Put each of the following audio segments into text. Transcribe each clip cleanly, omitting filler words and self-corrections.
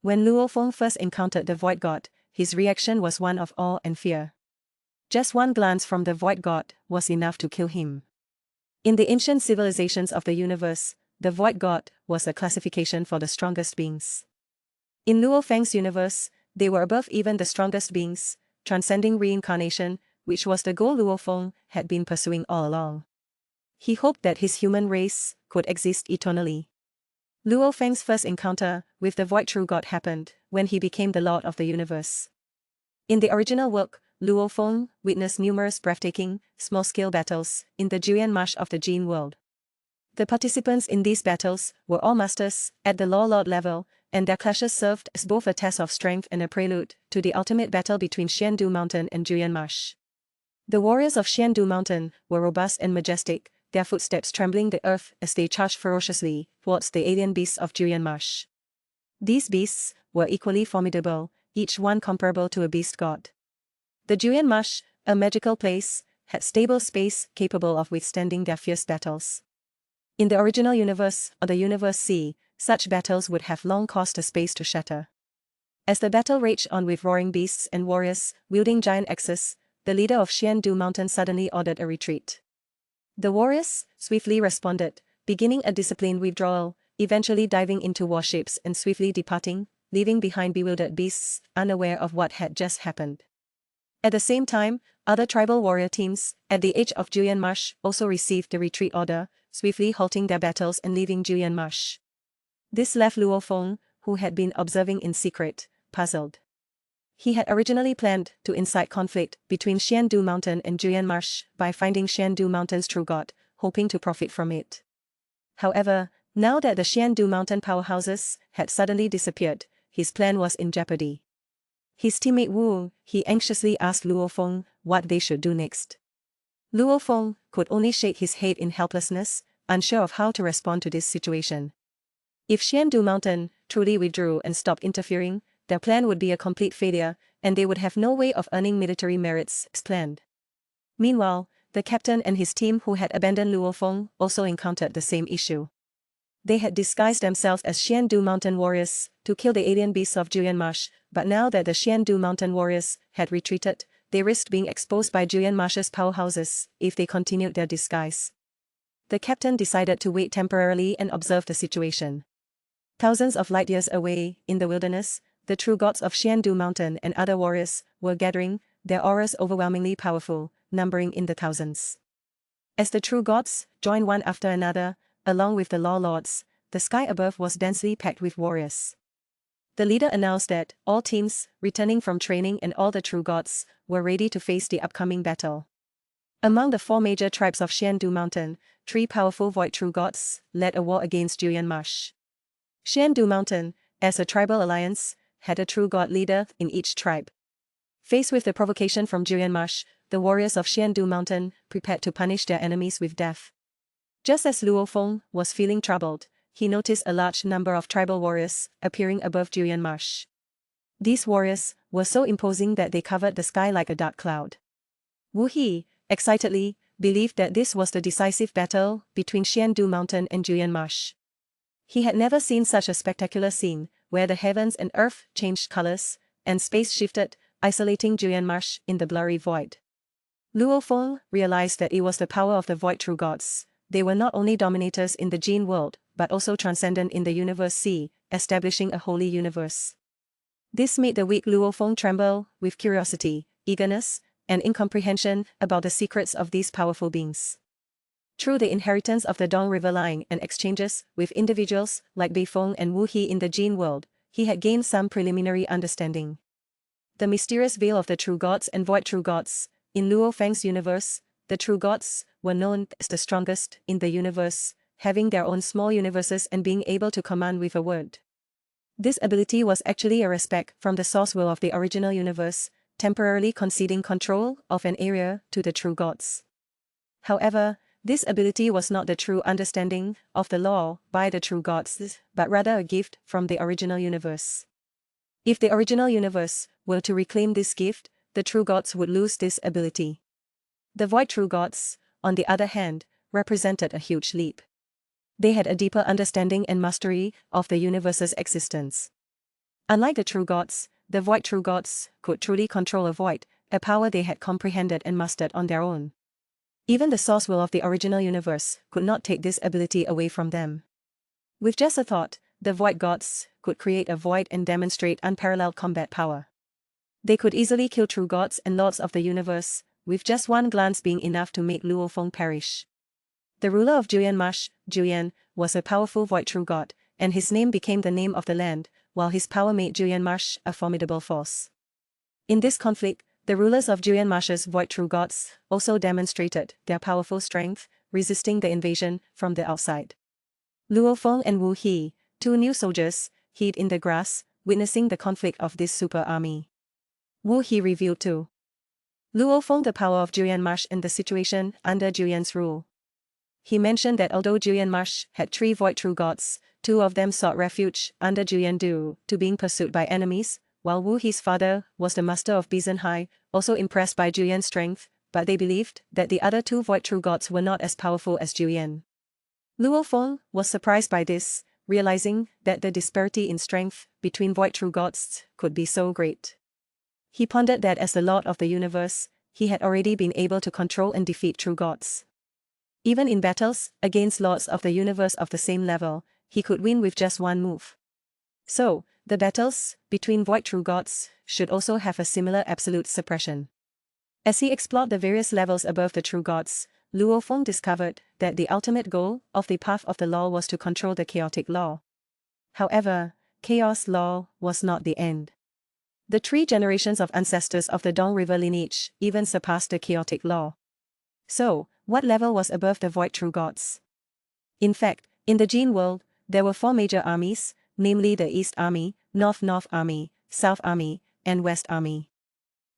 When Luo Feng first encountered the Void God, his reaction was one of awe and fear. Just one glance from the Void God was enough to kill him. In the ancient civilizations of the universe, the Void God was a classification for the strongest beings. In Luo Feng's universe, they were above even the strongest beings, transcending reincarnation, which was the goal Luo Feng had been pursuing all along. He hoped that his human race could exist eternally. Luo Feng's first encounter with the Void True God happened when he became the Lord of the Universe. In the original work, Luo Feng witnessed numerous breathtaking, small-scale battles in the Jian Marsh of the Jin world. The participants in these battles were all masters at the Law Lord level, and their clashes served as both a test of strength and a prelude to the ultimate battle between Xiandu Mountain and Jian Marsh. The warriors of Xiandu Mountain were robust and majestic, their footsteps trembling the earth as they charged ferociously towards the alien beasts of Jian Marsh. These beasts were equally formidable, each one comparable to a beast god. The Jian Marsh, a magical place, had stable space capable of withstanding their fierce battles. In the original universe, or the Universe C, such battles would have long caused a space to shatter. As the battle raged on with roaring beasts and warriors wielding giant axes, the leader of Xiandu Mountain suddenly ordered a retreat. The warriors swiftly responded, beginning a disciplined withdrawal, eventually diving into warships and swiftly departing, leaving behind bewildered beasts, unaware of what had just happened. At the same time, other tribal warrior teams at the edge of Jian Marsh also received the retreat order, swiftly halting their battles and leaving Jian Marsh. This left Luo Feng, who had been observing in secret, puzzled. He had originally planned to incite conflict between Xiandu Mountain and Jian Marsh by finding Xiandu Mountain's true god, hoping to profit from it. However, now that the Xiandu Mountain powerhouses had suddenly disappeared, his plan was in jeopardy. His teammate Wu, he anxiously asked Luo Feng what they should do next. Luo Feng could only shake his head in helplessness, unsure of how to respond to this situation. If Xiandu Mountain truly withdrew and stopped interfering, their plan would be a complete failure, and they would have no way of earning military merits as planned. Meanwhile, the captain and his team who had abandoned Luo Feng also encountered the same issue. They had disguised themselves as Xiandu Mountain warriors to kill the alien beasts of Jian Marsh, but now that the Xiandu Mountain warriors had retreated, they risked being exposed by Jian Marsh's powerhouses if they continued their disguise. The captain decided to wait temporarily and observe the situation. Thousands of light years away, in the wilderness, the true gods of Xiandu Mountain and other warriors were gathering, their auras overwhelmingly powerful, numbering in the thousands. As the true gods joined one after another, along with the Law Lords, the sky above was densely packed with warriors. The leader announced that all teams returning from training and all the true gods were ready to face the upcoming battle. Among the four major tribes of Xiandu Mountain, 3 powerful Void True Gods led a war against Jian Marsh. Xiandu Mountain, as a tribal alliance, had a true god leader in each tribe. Faced with the provocation from Jian Marsh, the warriors of Xiandu Mountain prepared to punish their enemies with death. Just as Luo Feng was feeling troubled, he noticed a large number of tribal warriors appearing above Jian Marsh. These warriors were so imposing that they covered the sky like a dark cloud. Wu He, excitedly, believed that this was the decisive battle between Xiandu Mountain and Jian Marsh. He had never seen such a spectacular scene, where the heavens and earth changed colors, and space shifted, isolating Jian Marsh in the blurry void. Luo Feng realized that it was the power of the Void True Gods. They were not only dominators in the Jin world, but also transcendent in the Universe C, establishing a holy universe. This made the weak Luo Feng tremble with curiosity, eagerness, and incomprehension about the secrets of these powerful beings. Through the inheritance of the Dong River line and exchanges with individuals like Bei Feng and Wu He in the Jin world, he had gained some preliminary understanding. The mysterious veil of the True Gods and Void True Gods. In Luo Feng's universe, the True Gods were known as the strongest in the universe, having their own small universes and being able to command with a word. This ability was actually a respect from the source will of the original universe, temporarily conceding control of an area to the True Gods. However, this ability was not the true understanding of the law by the True Gods, but rather a gift from the original universe. If the original universe were to reclaim this gift, the True Gods would lose this ability. The Void True Gods, on the other hand, represented a huge leap. They had a deeper understanding and mastery of the universe's existence. Unlike the true gods, the void true gods could truly control a void, a power they had comprehended and mastered on their own. Even the source will of the original universe could not take this ability away from them. With just a thought, the void gods could create a void and demonstrate unparalleled combat power. They could easily kill true gods and lords of the universe, with just one glance being enough to make Luo Feng perish. The ruler of Jian Marsh, Jian, was a powerful void true god, and his name became the name of the land, while his power made Jian Marsh a formidable force. In this conflict, the rulers of Jian Marsh's void true gods also demonstrated their powerful strength, resisting the invasion from the outside. Luo Feng and Wu He, two new soldiers, hid in the grass, witnessing the conflict of this super army. Wu He revealed to Luo Feng the power of Jian Marsh and the situation under Jian's rule. He mentioned that although Jian Marsh had 3 void true gods, 2 of them sought refuge under Jian due to being pursued by enemies, while Wu He's father was the master of Bizanhai, also impressed by Jian's strength, but they believed that the other 2 void true gods were not as powerful as Jian. Luo Feng was surprised by this, realizing that the disparity in strength between void true gods could be so great. He pondered that as the Lord of the universe, he had already been able to control and defeat true gods. Even in battles against lords of the universe of the same level, he could win with just one move. So, the battles between void true gods should also have a similar absolute suppression. As he explored the various levels above the true gods, Luo Feng discovered that the ultimate goal of the path of the law was to control the chaotic law. However, chaos law was not the end. The 3 generations of ancestors of the Dong River lineage even surpassed the chaotic law. So, what level was above the void true gods? In fact, in the Jin world, there were 4 major armies, namely the East Army, North Army, South Army, and West Army.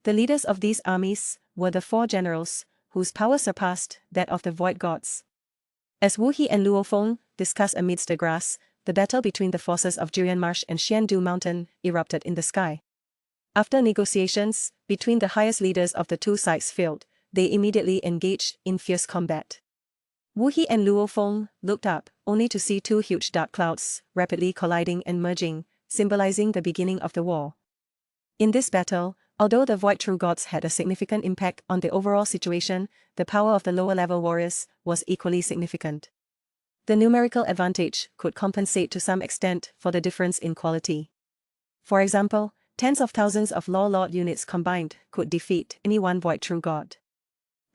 The leaders of these armies were the 4 generals, whose power surpassed that of the void gods. As Wu He and Luo Feng discussed amidst the grass, the battle between the forces of Jian Marsh and Xiandu Mountain erupted in the sky. After negotiations between the highest leaders of the 2 sides failed, they immediately engaged in fierce combat. Wu He and Luo Feng looked up, only to see 2 huge dark clouds rapidly colliding and merging, symbolizing the beginning of the war. In this battle, although the void true gods had a significant impact on the overall situation, the power of the lower-level warriors was equally significant. The numerical advantage could compensate to some extent for the difference in quality. For example, tens of thousands of Law Lord units combined could defeat any one void true god.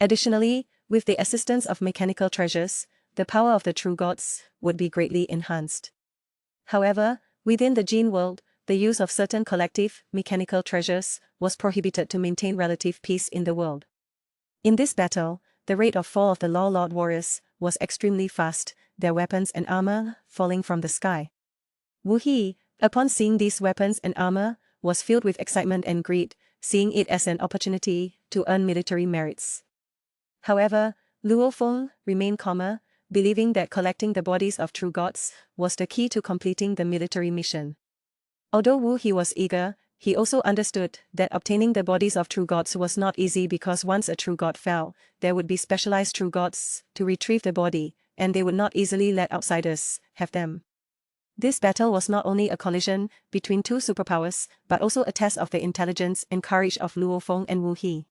Additionally, with the assistance of mechanical treasures, the power of the true gods would be greatly enhanced. However, within the Jin world, the use of certain collective, mechanical treasures was prohibited to maintain relative peace in the world. In this battle, the rate of fall of the Law Lord warriors was extremely fast, their weapons and armor falling from the sky. Wu He, upon seeing these weapons and armor, was filled with excitement and greed, seeing it as an opportunity to earn military merits. However, Luo Feng remained calmer, believing that collecting the bodies of true gods was the key to completing the military mission. Although Wu He was eager, he also understood that obtaining the bodies of true gods was not easy because once a true god fell, there would be specialized true gods to retrieve the body, and they would not easily let outsiders have them. This battle was not only a collision between 2 superpowers, but also a test of the intelligence and courage of Luo Feng and Wu He.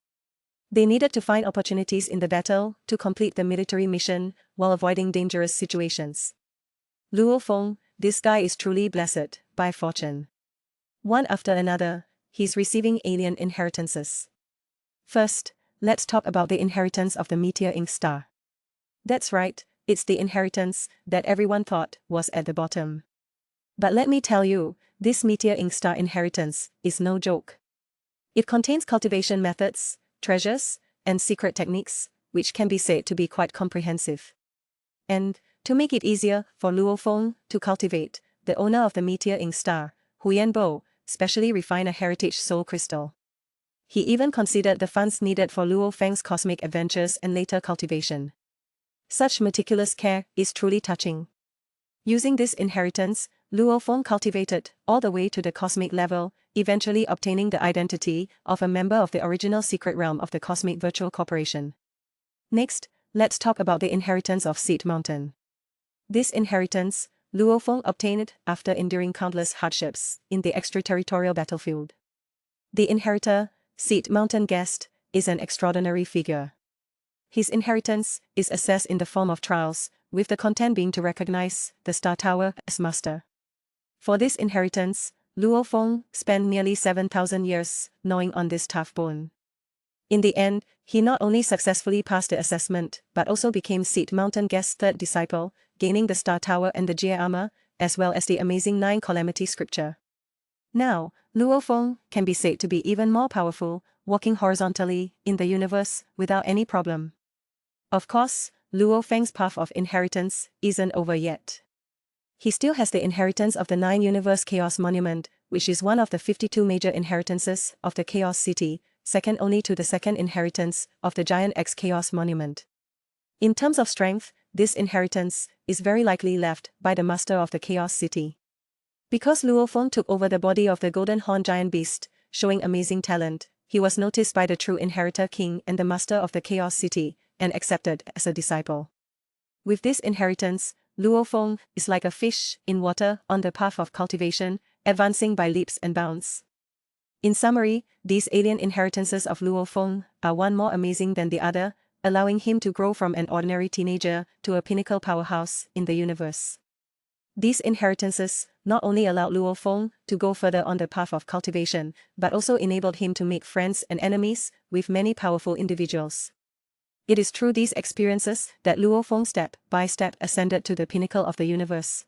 They needed to find opportunities in the battle to complete the military mission while avoiding dangerous situations. Luo Feng, this guy is truly blessed by fortune. One after another, he's receiving alien inheritances. First, let's talk about the inheritance of the Meteor Ink Star. That's right, it's the inheritance that everyone thought was at the bottom. But let me tell you, this Meteor Ink Star inheritance is no joke. It contains cultivation methods, treasures, and secret techniques, which can be said to be quite comprehensive. And, to make it easier for Luo Feng to cultivate, the owner of the Meteor Ink Star, Huyan Bo, specially refined a heritage soul crystal. He even considered the funds needed for Luo Feng's cosmic adventures and later cultivation. Such meticulous care is truly touching. Using this inheritance, Luo Feng cultivated all the way to the cosmic level, eventually obtaining the identity of a member of the original secret realm of the Cosmic Virtual Corporation. Next, let's talk about the inheritance of Seed Mountain. This inheritance, Luo Feng obtained after enduring countless hardships in the extraterritorial battlefield. The inheritor, Seed Mountain Guest, is an extraordinary figure. His inheritance is assessed in the form of trials, with the content being to recognize the Star Tower as master. For this inheritance, Luo Feng spent nearly 7,000 years gnawing on this tough bone. In the end, he not only successfully passed the assessment but also became Seed Mountain Guest's third disciple, gaining the Star Tower and the Jia armor, as well as the amazing 9 Calamity scripture. Now, Luo Feng can be said to be even more powerful, walking horizontally in the universe without any problem. Of course, Luo Feng's path of inheritance isn't over yet. He still has the inheritance of the 9 Universe Chaos Monument, which is one of the 52 major inheritances of the Chaos City, second only to the second inheritance of the Giant X Chaos Monument. In terms of strength, this inheritance is very likely left by the master of the Chaos City. Because Luo Feng took over the body of the Golden Horn Giant Beast, showing amazing talent, he was noticed by the true inheritor king and the master of the Chaos City, and accepted as a disciple. With this inheritance, Luo Feng is like a fish in water on the path of cultivation, advancing by leaps and bounds. In summary, these alien inheritances of Luo Feng are one more amazing than the other, allowing him to grow from an ordinary teenager to a pinnacle powerhouse in the universe. These inheritances not only allowed Luo Feng to go further on the path of cultivation, but also enabled him to make friends and enemies with many powerful individuals. It is through these experiences that Luo Feng step by step ascended to the pinnacle of the universe.